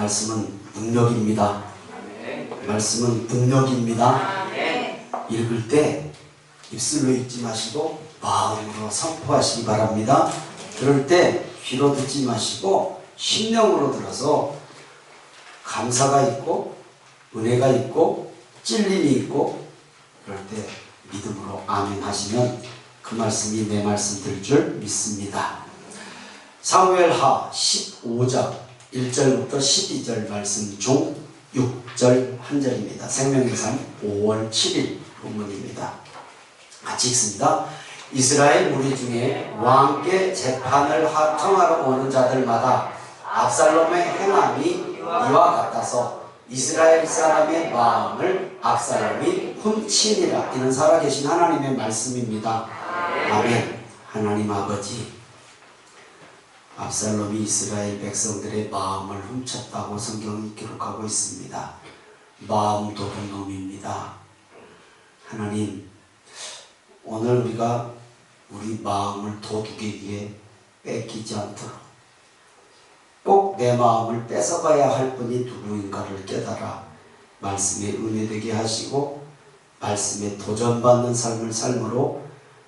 말씀은 능력입니다. 말씀은 능력입니다. 읽을 때 입술로 읽지 마시고 마음으로 선포하시기 바랍니다. 들을 때 귀로 듣지 마시고 심령으로 들어서 감사가 있고 은혜가 있고 찔림이 있고 그럴 때 믿음으로 아멘 하시면 그 말씀이 내 말씀 될 줄 믿습니다. 사무엘하 15장 1절부터 12절 말씀 중 6절 한 절입니다. 생명의 삶 5월 7일 본문입니다. 같이 읽습니다. 이스라엘 무리 중에 왕께 재판을 청하러 오는 자들마다 압살롬의 행함이 이와 같아서 이스라엘 사람의 마음을 압살롬이 훔치니라. 이는 살아계신 하나님의 말씀입니다. 아멘. 하나님 아버지, 압살롬이 이스라엘 백성들의 마음을 훔쳤다고 성경이 기록하고 있습니다. 마음 도둑놈입니다. 하나님, 오늘 우리가 우리 마음을 도둑에게 뺏기지 않도록 꼭 내 마음을 뺏어가야 할 분이 누구인가를 깨달아 말씀에 은혜되게 하시고 말씀에 도전받는 삶을 삶으로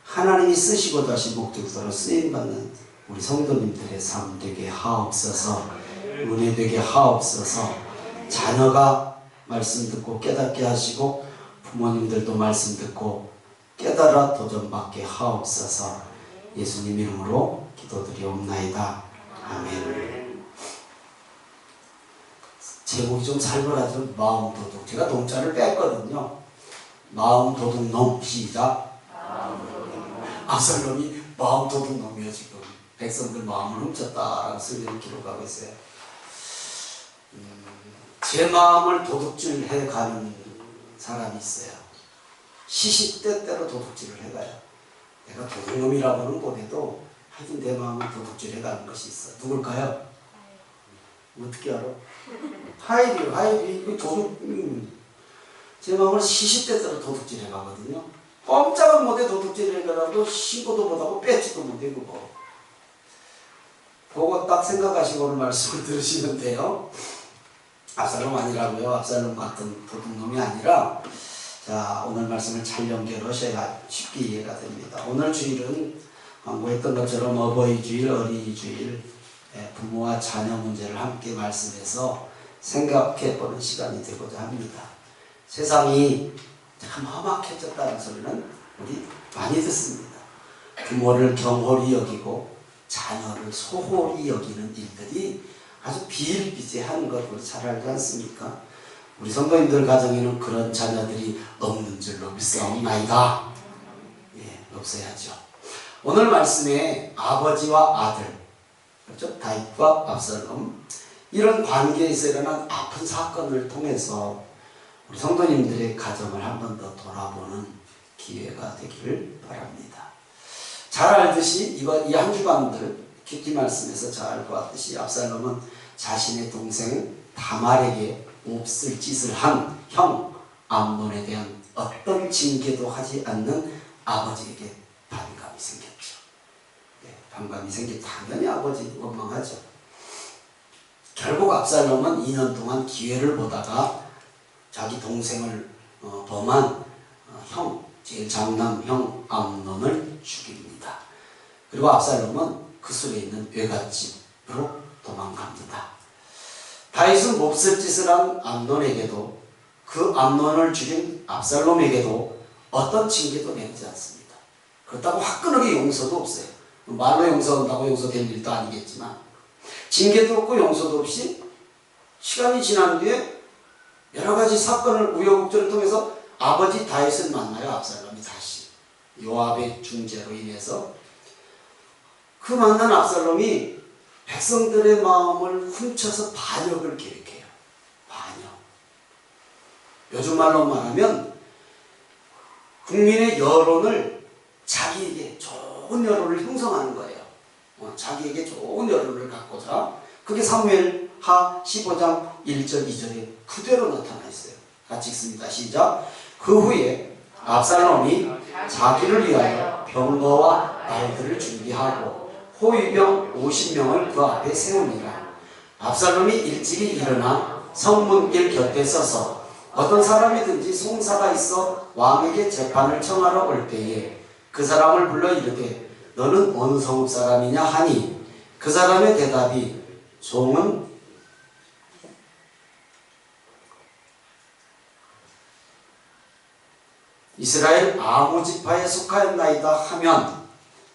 하나님이 쓰시고자 하신 목적으로 쓰임받는 우리 성도님들의 삶 되게 하옵소서. 은혜되게 하옵소서. 자녀가 말씀 듣고 깨닫게 하시고 부모님들도 말씀 듣고 깨달아 도전받게 하옵소서. 예수님 이름으로 기도드리옵나이다. 아멘. 제목이 좀 살벌하죠. 마음 도둑. 제가 동자를 뺐거든요. 마음 도둑 놈. 시작. 압살롬이 마음 도둑 놈이에요. 지금 백성들 마음을 훔쳤다라고 성경을 기록하고 있어요. 제 마음을 도둑질 해가는 사람이 있어요. 시시때때로 도둑질을 해가요. 내가 도둑놈이라고는 못해도 하여튼 내 마음을 도둑질 해가는 것이 있어. 누굴까요? 어떻게 알아? 하이리요. 하이리. 제 마음을 시시때때로 도둑질 해가거든요. 꼼짝은 못해 도둑질 해가라고 신고도 못하고 뺏지도 못해 그거. 그거 딱 생각하시고 오늘 말씀을 들으시면 돼요. 압살롬 아니라고요. 압살롬 같은 도둑놈이 아니라, 자, 오늘 말씀을 잘 연결하셔야 쉽게 이해가 됩니다. 오늘 주일은 광고했던 것처럼 어버이 주일, 어린이 주일, 부모와 자녀 문제를 함께 말씀해서 생각해보는 시간이 되고자 합니다. 세상이 참 험악해졌다는 소리는 우리 많이 듣습니다. 부모를 경홀히 여기고 자녀를 소홀히 여기는 일들이 아주 비일비재한 것 우리 잘 알지 않습니까? 우리 성도님들 가정에는 그런 자녀들이 없는 줄로 믿사옵나이다. 예, 없어야죠. 오늘 말씀에 아버지와 아들, 그렇죠? 다윗과 압살롬, 이런 관계에서 일어난 아픈 사건을 통해서 우리 성도님들의 가정을 한 번 더 돌아보는 기회가 되기를 바랍니다. 잘 알듯이 이번 이 한 주간들 큐티 말씀에서 잘 보았듯이 압살롬은 자신의 동생 다말에게 몹쓸 짓을 한 형 암논에 대한 어떤 징계도 하지 않는 아버지에게 반감이 생겼죠. 네, 반감이 생겨 당연히 아버지 원망하죠. 결국 압살롬은 2년 동안 기회를 보다가 자기 동생을 범한 형, 제일 장남 형 암논을 죽입니다. 그리고 압살롬은 그 속에 있는 외갓집으로 도망갑니다. 다윗은 몹쓸 짓을 한 암논에게도 그 암논을 죽인 압살롬에게도 어떤 징계도 내지 않습니다. 그렇다고 화끈하게 용서도 없어요. 말로 용서한다고 용서될 일도 아니겠지만 징계도 없고 용서도 없이 시간이 지난 뒤에 여러 가지 사건을 우여곡절을 통해서 아버지 다윗을 만나요. 압살롬이 다시 요압의 중재로 인해서 그 만난 압살롬이 백성들의 마음을 훔쳐서 반역을 계획해요. 반역. 요즘 말로 말하면 국민의 여론을 자기에게 좋은 여론을 형성하는 거예요. 자기에게 좋은 여론을 갖고자. 그게 사무엘하 15장 1절 2절에 그대로 나타나 있어요. 같이 읽습니다. 시작. 그 후에 압살롬이 자기를 위하여 병거와 말들을 준비하고 호위병 50명을 그 앞에 세우니라. 압살롬이 일찍이 일어나 성문길 곁에 서서 어떤 사람이든지 송사가 있어 왕에게 재판을 청하러 올 때에 그 사람을 불러 이르되 너는 어느 성읍 사람이냐 하니 그 사람의 대답이 종은 이스라엘 아무 지파에 속하였나이다 하면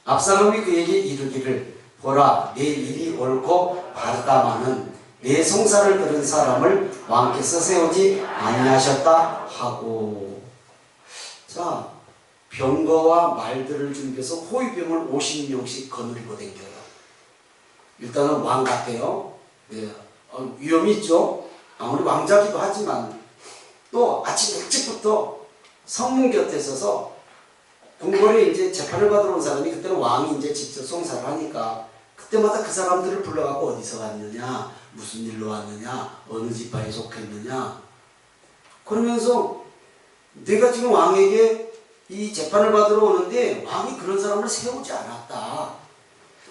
압살롬이 그에게 이르기를 보라 내 일이 옳고 바르다마는 내 송사를 들은 사람을 왕께서 세우지 아니하셨다 하고. 자, 병거와 말들을 준비해서 호위병을 50명씩 거느리고 댕겨요. 일단은 왕 같아요. 네. 위험이 있죠. 아무리 왕자기도 하지만 또 아침 일찍부터 성문 곁에 서서 궁궐에 이제 재판을 받으러 온 사람이, 그때는 왕이 이제 직접 송사를 하니까 그때마다 그 사람들을 불러갖고 어디서 왔느냐, 무슨 일로 왔느냐, 어느 지파에 속했느냐, 그러면서 내가 지금 왕에게 이 재판을 받으러 오는데 왕이 그런 사람을 세우지 않았다.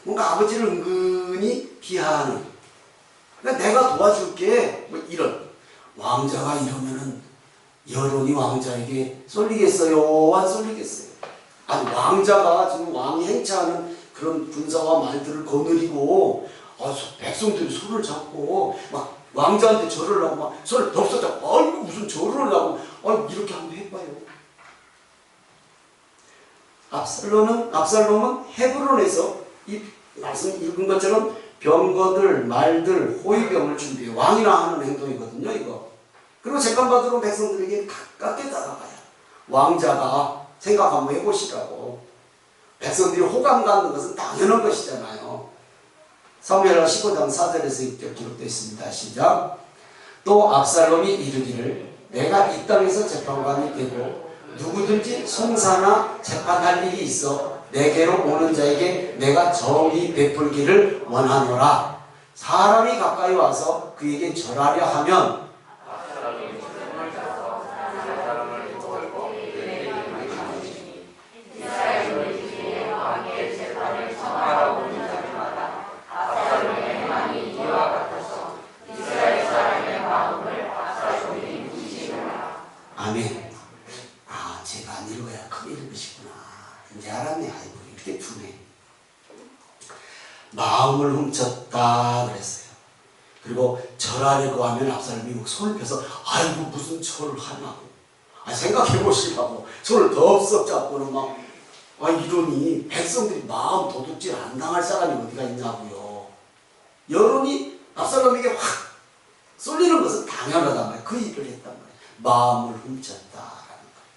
뭔가 아버지를 은근히 비하하는, 그러니까 내가 도와줄게, 뭐 이런. 왕자가 이러면은 여론이 왕자에게 쏠리겠어요? 안 쏠리겠어요? 아니, 왕자가 지금 왕이 행차하는 그런 군사와 말들을 거느리고 백성들이 손을 잡고 막 왕자한테 절을 하고 막 손을 덥석 잡고 아이고 무슨 절을 하고 이렇게 한번 해봐요. 압살롬은 헤브론에서 이 말씀 읽은 것처럼 병거들, 말들, 호위병을 준비해. 왕이나 하는 행동이거든요, 이거. 그리고 재판받으러 백성들에게 가깝게 다가가요. 왕자가 생각 한번 해보시라고. 백성들이 호감 갖는 것은 당연한 것이잖아요. 사무엘하 15장 4절에서 6절 기록되어 있습니다. 시작. 또 압살롬이 이르기를 내가 이 땅에서 재판관이 되고 누구든지 송사나 재판할 일이 있어 내게로 오는 자에게 내가 정의 베풀기를 원하노라. 사람이 가까이 와서 그에게 절하려 하면 아멘. 제가 안 읽어야 크게 읽으시구나. 이제 알았네. 아이고, 이렇게 푸네. 마음을 훔쳤다 그랬어요. 그리고 절하려고 하면 압살롬이 손을 펴서 아이고 무슨 절을 하냐고. 생각해 보시라고. 손을 덥석 잡고는 막 이러니 백성들이 마음 도둑질 안 당할 사람이 어디가 있냐고요. 여론이 압살롬에게 확 쏠리는 것은 당연하단 말이에요. 그 일을 했단 말이에요. 마음을 훔쳤다라는 거예요.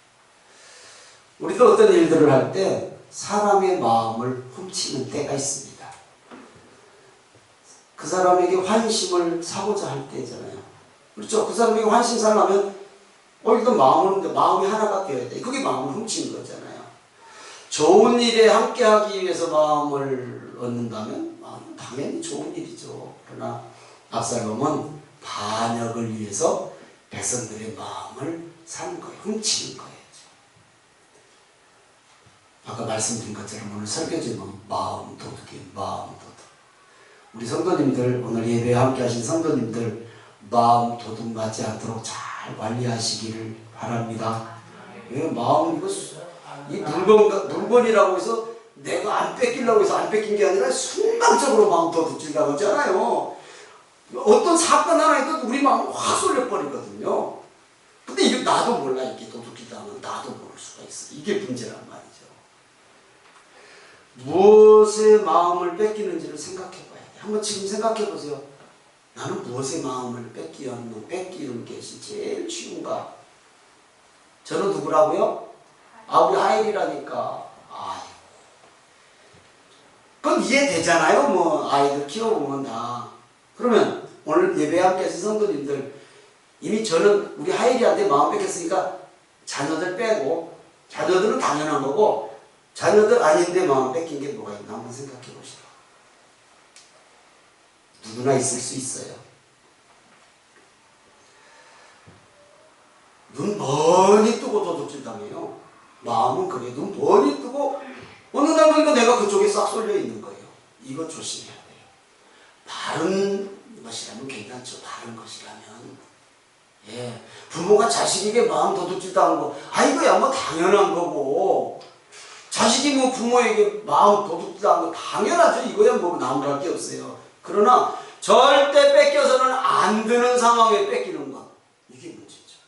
우리도 어떤 일들을 할 때 사람의 마음을 훔치는 때가 있습니다. 그 사람에게 환심을 사고자 할 때잖아요. 그렇죠? 그 사람에게 환심 사려면 일단 마음이 하나가 되어야 돼. 그게 마음을 훔치는 거잖아요. 좋은 일에 함께하기 위해서 마음을 얻는다면 당연히 좋은 일이죠. 그러나 압살롬은 반역을 위해서 백성들의 마음을 사는 거예요. 훔치는 거예요. 아까 말씀드린 것처럼 오늘 설교제목은 마음 도둑이에요. 마음 도둑. 우리 성도님들, 오늘 예배에 함께 하신 성도님들, 마음 도둑 맞지 않도록 잘 관리하시기를 바랍니다. 마음, 이 물건이라고 해서 내가 안 뺏기려고 해서 안 뺏긴 게 아니라 순간적으로 마음 도둑질 당하잖아요. 어떤 사건 하나 해도 우리 마음은 확 쏠려버리거든요. 근데 이게 나도 몰라. 이게 도둑질 당하면 나도 모를 수가 있어. 이게 문제란 말이죠. 무엇에 마음을 뺏기는지를 생각해 봐야 돼. 한번 지금 생각해 보세요. 나는 무엇에 마음을 뺏기는 것이 제일 쉬운가? 저는 누구라고요? 우리 하일이라니까. 그건 이해되잖아요. 아이들 키워보면 다. 그러면 오늘 예배 함께 하신 성도님들, 이미 저는 우리 하일이한테 마음 뺏겼으니까 자녀들 빼고, 자녀들은 당연한 거고, 자녀들 아닌데 마음 뺏긴 게 뭐가 있나 한번 생각해 보시라. 누구나 있을 수 있어요. 눈 멀리 뜨고 도둑질 당해요. 마음은 그래. 눈 멀리 뜨고 어느 날 보니까 내가 그쪽에 싹 쏠려 있는 거예요. 이거 조심해야 돼요. 것이라면 괜찮죠. 바른 것이라면. 예, 부모가 자식에게 마음 도둑질도 하는 거, 이거야 뭐 당연한 거고, 자식이 뭐 부모에게 마음 도둑질도 하는 거 당연하죠. 이거야 뭐 나무랄 게 없어요. 그러나 절대 뺏겨서는 안 되는 상황에 뺏기는 것, 이게 문제죠.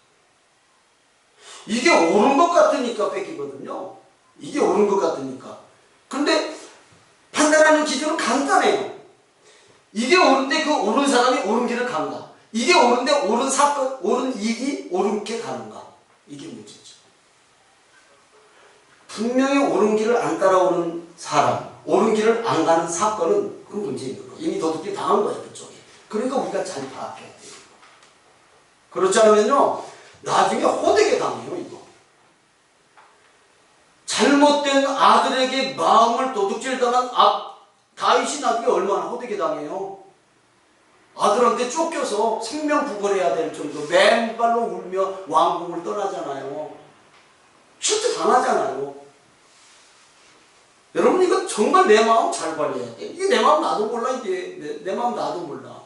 이게 옳은 것 같으니까 뺏기거든요. 이게 옳은 것 같으니까. 근데 판단하는 기준은 간단해요. 이게 옳은데 그 옳은 사람이 옳은 길을 가는가? 이게 옳은데 옳은 사건, 옳은 일이 옳게 가는가? 이게 문제죠. 분명히 옳은 길을 안 따라오는 사람, 옳은 길을 안 가는 사건은 그 문제 있는 거예요. 이미 도둑질 당한 거죠, 그쪽에. 그러니까 우리가 잘 파악해야 돼요. 그렇지 않으면요, 나중에 호되게 당해요, 이거. 잘못된 아들에게 마음을 도둑질 당한 다윗이 나중에 얼마나 호되게 당해요. 아들한테 쫓겨서 생명구걸해야 될 정도 맨발로 울며 왕궁을 떠나잖아요. 실제 당하잖아요. 여러분 이거 정말 내 마음 잘 관리해야 돼. 이게 내 마음 나도 몰라. 이게 내 마음 나도 몰라.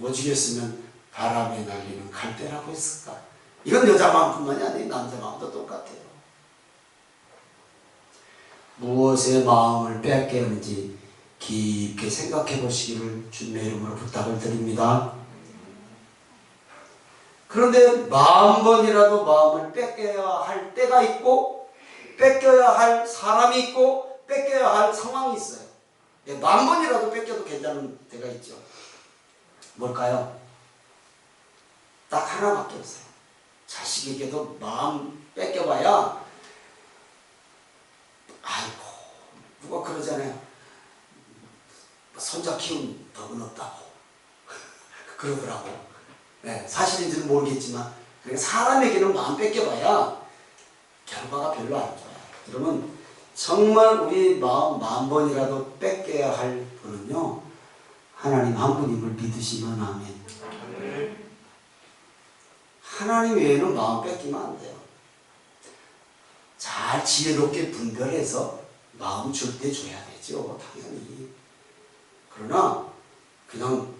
오지겠으면 바람에 날리는 갈대라고 했을까. 이건 여자 마음뿐만이 아니에요. 남자 마음도 똑같아요. 무엇에 마음을 뺏게 하는지 깊게 생각해 보시기를 주님의 이름으로 부탁을 드립니다. 그런데 10,000번이라도 마음을 뺏겨야 할 때가 있고, 뺏겨야 할 사람이 있고, 뺏겨야 할 상황이 있어요. 10,000번이라도 뺏겨도 괜찮은 때가 있죠. 뭘까요? 딱 하나밖에 없어요. 자식에게도 마음 뺏겨봐야, 아이고, 누가 그러잖아요. 손자 키운 덕은 없다고 그러더라고. 네, 사실인지는 모르겠지만, 그러니까 사람에게는 마음 뺏겨봐야 결과가 별로 안 좋아요. 그러면 정말 우리 마음 10,000번이라도 뺏겨야 할 분은요, 하나님 한 분임을 믿으시면 아멘. 하나님 외에는 마음 뺏기면 안 돼요. 잘 지혜롭게 분별해서 마음 줄 때 줘야 되죠, 당연히. 그러나 그냥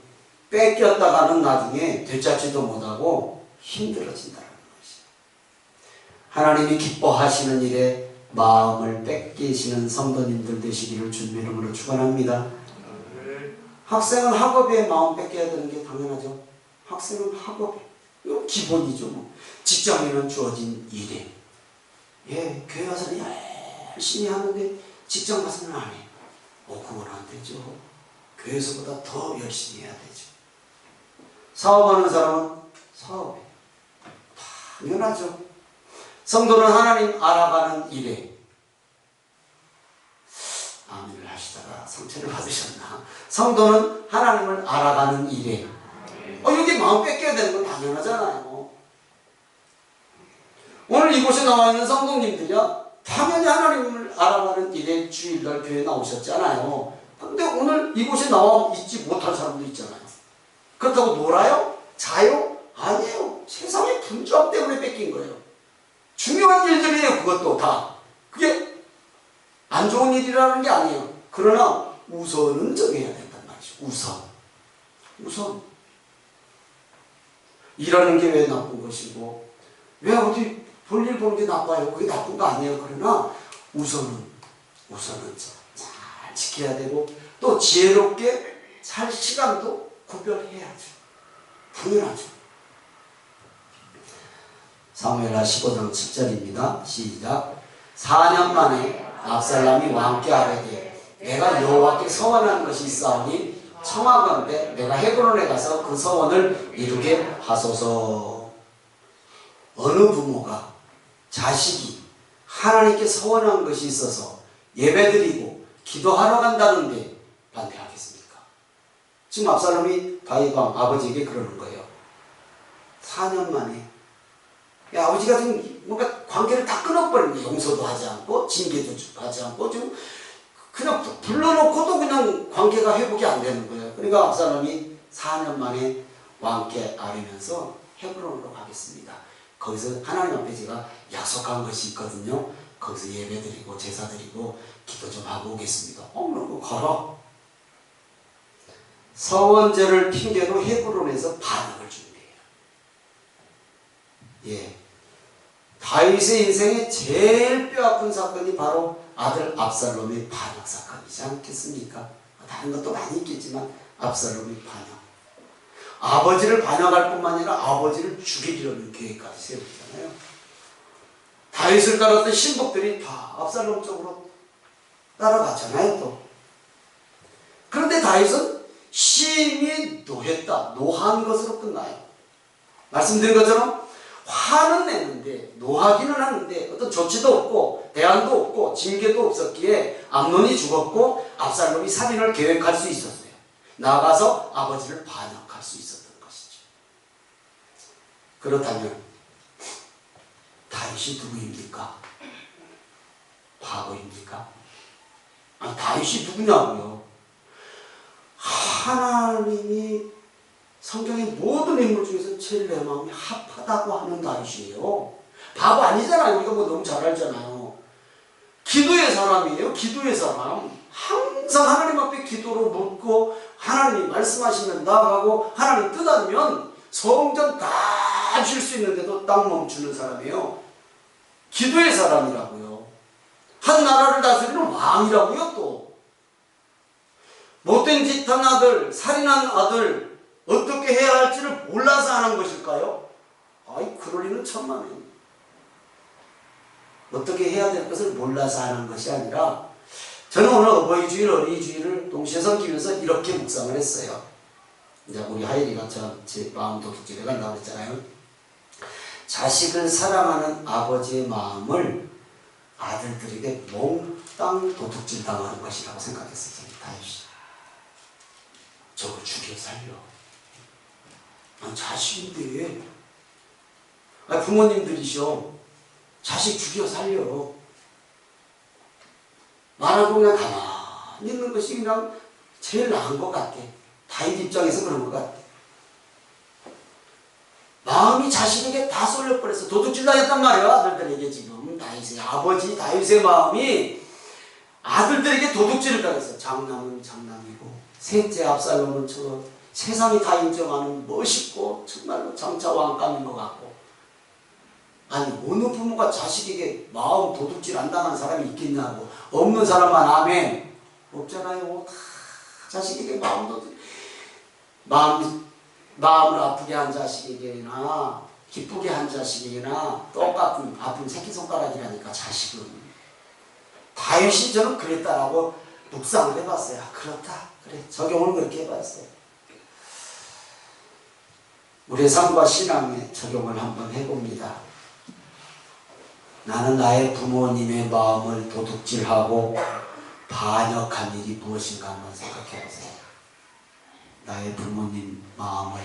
뺏겼다가는 나중에 되찾지도 못하고 힘들어진다는 것이에요. 하나님이 기뻐하시는 일에 마음을 뺏기시는 성도님들 되시기를 주님의 이름으로 축원합니다. 학생은 학업에 마음 뺏겨야 되는 게 당연하죠. 학생은 학업에, 이거 기본이죠. 뭐. 직장에는 주어진 일에, 예, 교회 가서는 열심히 하는데 직장 가서는 안 해. 그건 안 되죠. 교회에서보다 더 열심히 해야 되죠. 사업하는 사람은 사업에, 당연하죠. 성도는 하나님 알아가는 일에, 아멘을 하시다가 상처를 받으셨나? 성도는 하나님을 알아가는 일에, 여기 마음 뺏겨야 되는 건 당연하잖아요. 오늘 이곳에 나와 있는 성도님들이야 당연히 하나님을 알아가는 일에 주일날 교회에 나오셨잖아요. 근데 오늘 이곳에 나와 있지 못할 사람도 있잖아요. 그렇다고 놀아요? 자요? 아니에요. 세상의 분주함 때문에 뺏긴 거예요. 중요한 일들이에요. 그것도 다. 그게 안 좋은 일이라는 게 아니에요. 그러나 우선은 정해야 된단 말이죠. 우선. 일하는 게 왜 나쁜 것이고, 왜 어디 볼일 보는 게 나빠요? 그게 나쁜 거 아니에요. 그러나 우선은 잘 지켜야 되고, 또 지혜롭게 살 시간도 구별해야죠. 당연하죠. 사무엘하 15장 7절입니다. 시작. 4년 만에 압살람이 왕께 아뢰되 내가 여호와께 서원한 것이 있사오니 청하건대 내가 헤브론에 가서 그 서원을 이루게 하소서. 어느 부모가 자식이 하나님께 서원한 것이 있어서 예배드리고 기도하러 간다는데 반대하겠습니까? 지금 압살롬이 다윗 왕 아버지에게 그러는 거예요. 4년 만에 아버지가 지금 뭔가 관계를 다 끊어버린 거예요. 용서도 하지 않고 징계도 하지 않고 지금 그냥 불러놓고도 그냥 관계가 회복이 안 되는 거예요. 그러니까 압살롬이 4년 만에 왕께 아뢰면서 헤브론으로 가겠습니다. 거기서 하나님 앞에 제가 약속한 것이 있거든요. 거기서 예배드리고 제사드리고 기도 좀 하고 오겠습니다. 그럼 가라. 서원제를 핑계로 헤브론에서 반역을 준비해요. 예. 다윗의 인생에 제일 뼈아픈 사건이 바로 아들 압살롬의 반역 사건이지 않겠습니까? 다른 것도 많이 있겠지만 압살롬의 반역. 아버지를 반역할 뿐만 아니라 아버지를 죽이려는 계획까지 세우잖아요. 다윗을 따랐던 신복들이 다 압살롬 쪽으로 따라갔잖아요. 또. 그런데 다윗은 심히 노했다. 노한 것으로 끝나요. 말씀드린 것처럼 화는 내는데 노하기는 하는데 어떤 조치도 없고 대안도 없고 징계도 없었기에 암논이 죽었고 압살롬이 살인을 계획할 수 있었어요. 나가서 아버지를 반역할 수 있었던 것이죠. 그렇다면 다윗이 누구입니까? 바보입니까? 아니, 다윗이 누구냐고요? 하나님이 성경의 모든 인물 중에서 제일 내 마음이 합하다고 하는 다윗이에요. 바보 아니잖아요. 우리가 뭐 너무 잘 알잖아요. 기도의 사람이에요. 기도의 사람. 항상 하나님 앞에 기도로 묻고 하나님이 말씀하시면 나가고 하나님 뜻 아니면 성전 다 줄 수 있는데도 딱 멈추는 사람이에요. 기도의 사람이라고요. 한 나라를 다스리는 왕이라고요. 또 못된 짓 한 아들, 살인한 아들 어떻게 해야 할지를 몰라서 하는 것일까요? 아이, 그럴 리는 천만에요. 어떻게 해야 될 것을 몰라서 하는 것이 아니라 저는 오늘 어버이주일, 어린이주일을 동시에 섬기면서 이렇게 묵상을 했어요. 이제 우리 하율이가 제 마음 도둑질에 간다고 했잖아요. 자식을 사랑하는 아버지의 마음을 아들들에게 몽땅 도둑질 당하는 것이라고 생각했어요. 다윗이. 저거 죽여 살려. 난 자식인데. 부모님들이셔. 자식 죽여 살려. 말하고 그냥 가만히 있는 것이 그냥 제일 나은 것 같아. 다윗 입장에서 그런 것 같아. 마음이 자식에게 다 쏠려버려서 도둑질 당했단 말이에요. 아들들에게 지금 다윗의 아버지 다윗의 마음이 아들들에게 도둑질을 당했어요. 장남은 장남이고 셋째 압살롬은 저 세상이 다 인정하는 멋있고 정말로 장차 왕감인 것 같고. 아니 어느 부모가 자식에게 마음 도둑질 안 당한 사람이 있겠냐고. 없는 사람만 아멘. 없잖아요. 다 자식에게 마음 도둑 마음을 아프게 한 자식에게나 기쁘게 한 자식에게나 똑같은 아픈 새끼손가락이라니까 자식은. 다윗이 저는 그랬다라고 묵상을 해봤어요. 아, 그렇다. 그래, 적용을 그렇게 해봤어요. 우리의 삶과 신앙에 적용을 한번 해봅니다. 나는 나의 부모님의 마음을 도둑질하고 반역한 일이 무엇인가 한번 생각해보세요. 나의 부모님 마음을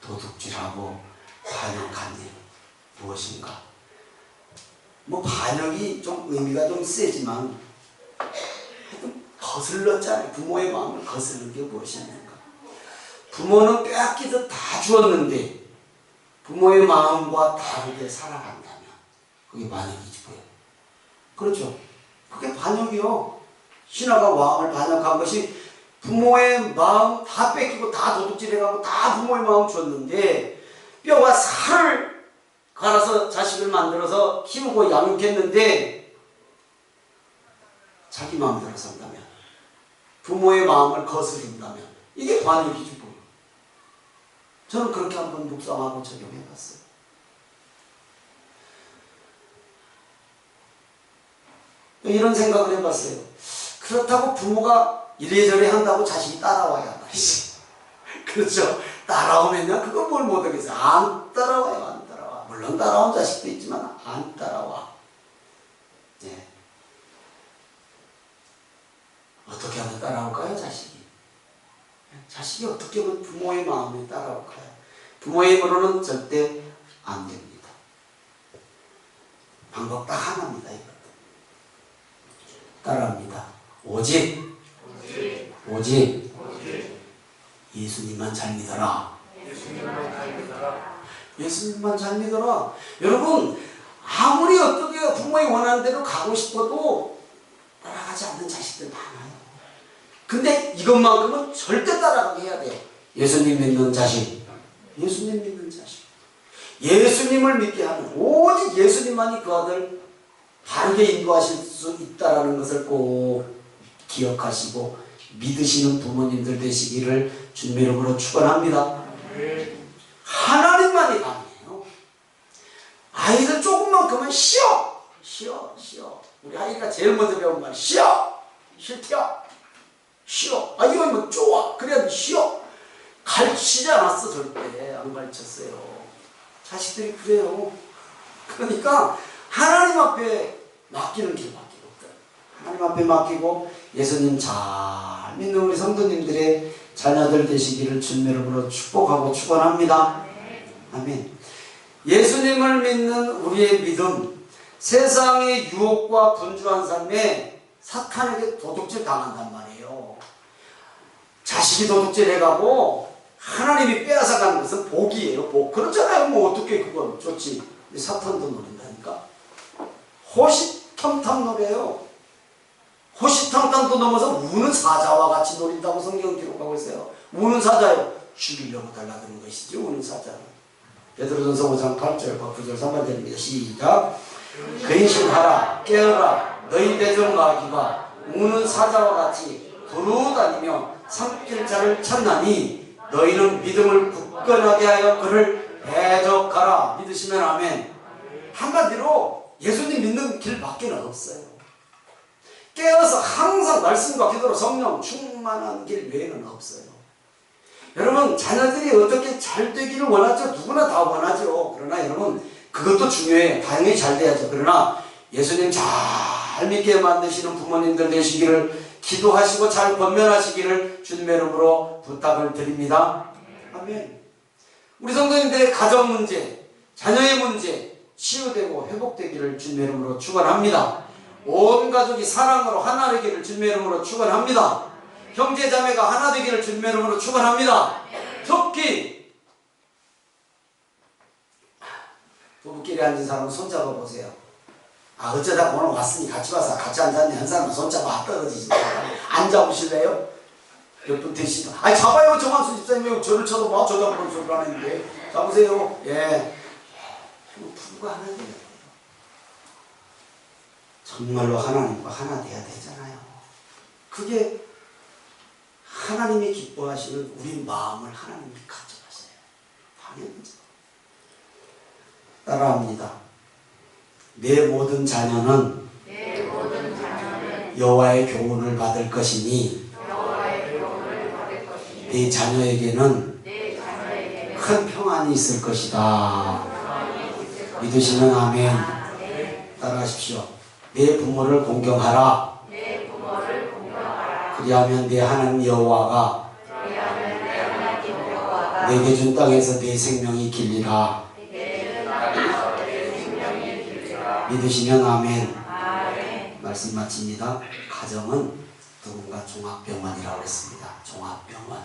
도둑질하고 반역한 일 무엇인가? 뭐 반역이 좀 의미가 좀 세지만 하여튼 거슬렀잖아요. 부모의 마음을 거슬른 게 무엇입니까? 부모는 빼앗기듯 다 주었는데 부모의 마음과 다르게 살아간다면 그게 반역이지 뭐예요. 그렇죠? 그게 반역이요. 신하가 왕을 반역한 것이 부모의 마음 다 뺏기고 다 도둑질해가고 다 부모의 마음 줬는데 뼈와 살을 갈아서 자식을 만들어서 키우고 양육했는데 자기 마음대로 산다면 부모의 마음을 거스른다면 이게 반역이지 뭐. 저는 그렇게 한번 묵상하고 적용해봤어요. 이런 생각을 해봤어요. 그렇다고 부모가 이래저래 한다고 자식이 따라와야 말이지. 그렇죠. 따라오면요, 그건 뭘 못하겠어요. 안 따라와요, 안 따라와. 물론 따라온 자식도 있지만 안 따라와. 예. 어떻게 하면 따라올까요, 자식이? 자식이 어떻게 하면 부모의 마음에 따라올까요? 부모의 힘으로는 절대 안 됩니다. 방법 딱 하나입니다, 이것도. 따라합니다. 오직 예수님만 잘 믿어라. 예수님만 잘 믿어라. 여러분, 아무리 어떻게 부모의 원하는 대로 가고 싶어도 따라가지 않는 자식들 많아요. 근데 이것만큼은 절대 따라가게 해야 돼요. 예수님 믿는 자식, 예수님 믿는 자식, 예수님을 믿게 하는, 오직 예수님만이 그 아들 바르게 인도하실 수 있다는 것을 꼭 기억하시고 믿으시는 부모님들 되시기를 주님의 이름으로 축원합니다. 하나님만이 가능해요. 아이들 조금만 그만 쉬어. 우리 아이가 제일 먼저 배운 말, 쉬어. 싫대요. 쉬어. 아, 이거 뭐 좋아. 그래야 쉬어. 가르치지 않았어. 절대 안 가르쳤어요. 자식들이 그래요. 그러니까 하나님 앞에 맡기는 길밖에 없다. 하나님 앞에 맡기고 예수님 잘 믿는 우리 성도님들의 자녀들 되시기를 주님의 이름으로 축복하고 축원합니다. 아멘. 예수님을 믿는 우리의 믿음, 세상의 유혹과 분주한 삶에 사탄에게 도둑질 당한단 말이에요. 자식이 도둑질 해가고 하나님이 빼앗아가는 것은 복이에요. 복. 그렇잖아요. 뭐 어떻게 그건 좋지. 사탄도 노린다니까. 호시탐탐 노래요. 호시탐탐도 넘어서 우는 사자와 같이 노린다고 성경은 기록하고 있어요. 우는 사자요. 죽이려고 달라드는 것이죠. 우는 사자는. 베드로전서 5장 8절과 9절 3절입니다. 시작. 근신하라, 깨어라, 너희 대적과 아기가 우는 사자와 같이 두루다니며 삼킬 자를 찾나니 너희는 믿음을 굳건하게 하여 그를 대적하라. 믿으시면 아멘. 한마디로 예수님 믿는 길밖에 없어요. 깨어서 항상 말씀과 기도로 성령 충만한 길 외에는 없어요. 여러분, 자녀들이 어떻게 잘 되기를 원하죠? 누구나 다 원하죠. 그러나 여러분, 그것도 중요해요. 당연히 잘 돼야죠. 그러나 예수님 잘 믿게 만드시는 부모님들 되시기를 기도하시고 잘 권면하시기를 주님의 이름으로 부탁을 드립니다. 아멘. 우리 성도님들의 가정 문제, 자녀의 문제 치유되고 회복되기를 주님의 이름으로 축원합니다. 온 가족이 사랑으로 하나 되기를 주님의 이름으로 축원합니다. 형제 자매가 하나 되기를 주님의 이름으로 축원합니다. 특히 부부끼리 앉은 사람은 손잡아 보세요. 아, 어쩌다 오늘 왔으니 같이 와서 같이 앉았네. 한 사람은 손잡아 떨어지지. 안 잡으실래요? 몇 분 되시죠? 아니, 잡아요. 정한수 집사님. 왜 저를 쳐도 막 쳐다보는 소리를 하는데. 잡으세요. 예. 부부가 하나 돼야 돼요. 정말로 하나님과 하나 돼야 되잖아요. 그게 하나님이 기뻐하시는 우리 마음을 하나님이 가져가세요. 당연하죠. 따라합니다. 내 모든 자녀는 여호와의 교훈을 받을 것이니 내 자녀에게는 큰 평안이 있을 것이다. 믿으시면 아멘. 따라하십시오. 내 부모를 공경하라. 그리하면 내 하나님 여호와가 내게 준 땅에서 내 생명이 길리라. 믿으시면 아멘. 말씀 마칩니다. 가정은 누군가 종합병원이라고 했습니다. 종합병원.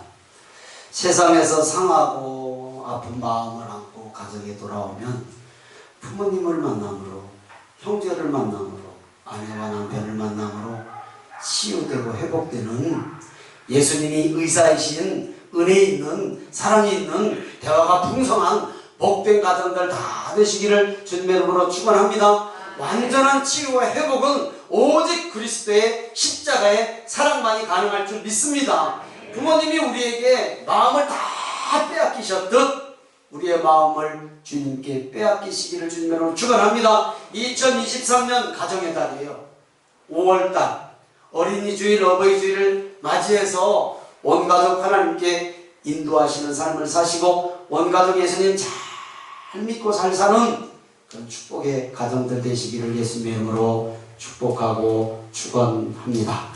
세상에서 상하고 아픈 마음을 안고 가정에 돌아오면 부모님을 만남으로, 형제를 만남으로, 아내와 남편을 만남으로 치유되고 회복되는 예수님이 의사이신 은혜 있는 사랑이 있는 대화가 풍성한 복된 가정들 다 되시기를 주님의 이름으로 축원합니다. 완전한 치유와 회복은 오직 그리스도의 십자가의 사랑만이 가능할 줄 믿습니다. 부모님이 우리에게 마음을 다 빼앗기셨듯 우리의 마음을 주님께 빼앗기시기를 주님의 이름으로 축원합니다. 2023년 가정의 달이에요. 5월달 어린이 주일, 어버이 주일을 맞이해서 온 가족 하나님께 인도하시는 삶을 사시고 온 가족 예수님 잘 믿고 잘 사는 그런 축복의 가정들 되시기를 예수님의 이름으로 축복하고 축원합니다.